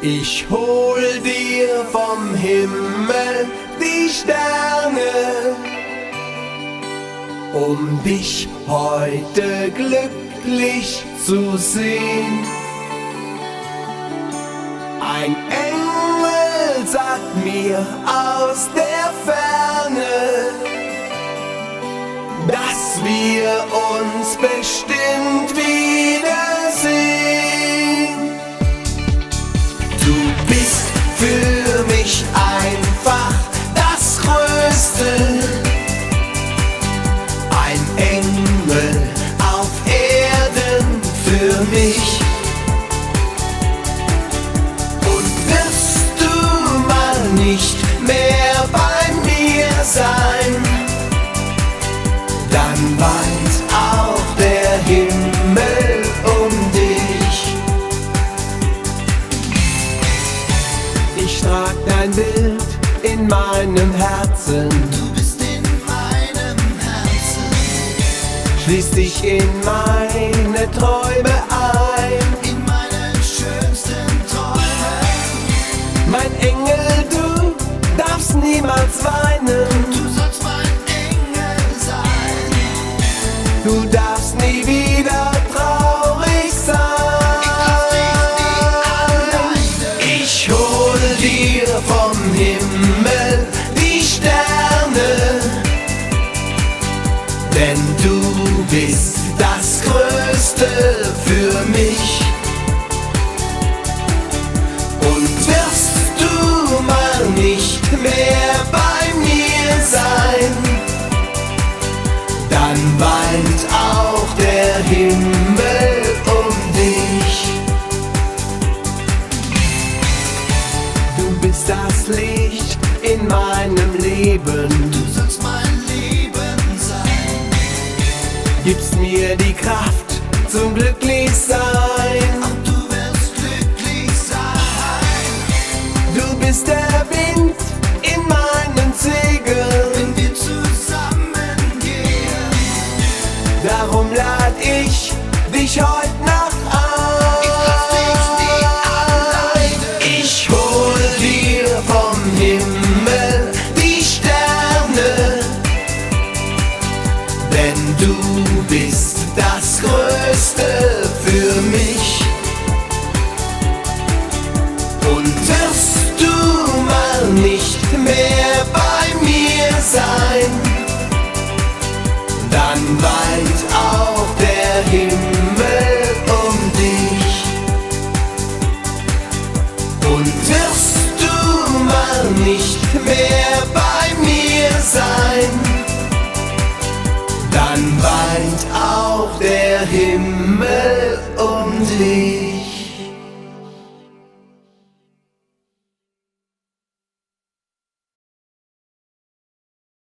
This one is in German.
Ich hol dir vom Himmel die Sterne, um dich heute glücklich zu sehen. Ein Engel sagt mir aus der Ferne, dass wir uns bestimmt wiedersehen. Du bist für mich einfach das Größte, ein Engel auf Erden für mich. Und wirst du mal nicht mehr bei mir sein, dann weint auch der Himmel um dich. Ich trag dein Bild in meinem Herzen. Du bist in meinem Herzen. Schließ dich in meine Träume ein. In meinen schönsten Träumen. Mein Engel, du darfst niemals weinen. Du sollst mein Engel sein. Du darfst nie wieder traurig sein. Ich hol dir vom Himmel die Sterne, denn du bist das Größte für mich. Und wirst du mal nicht mehr bei mir sein, dann weint auch der Himmel um dich. Du bist das Licht in meinem Leben. Du sollst mein Leben sein. Gibst mir die Kraft zum Glücklichsein. Auch du wirst glücklich sein. Du bist der Wind in meinen Segeln. Wenn wir zusammen gehen. Darum lad ich dich heute Nacht ein. Ich lass dich nie alleine. Ich hol dir vom Himmel die Sterne, denn du bist das Größte für mich. Und wirst du mal nicht mehr bei mir sein, dann weint auch der Himmel um dich. Und wirst du mal nicht mehr bei mir sein, dann weint auch der Himmel um dich.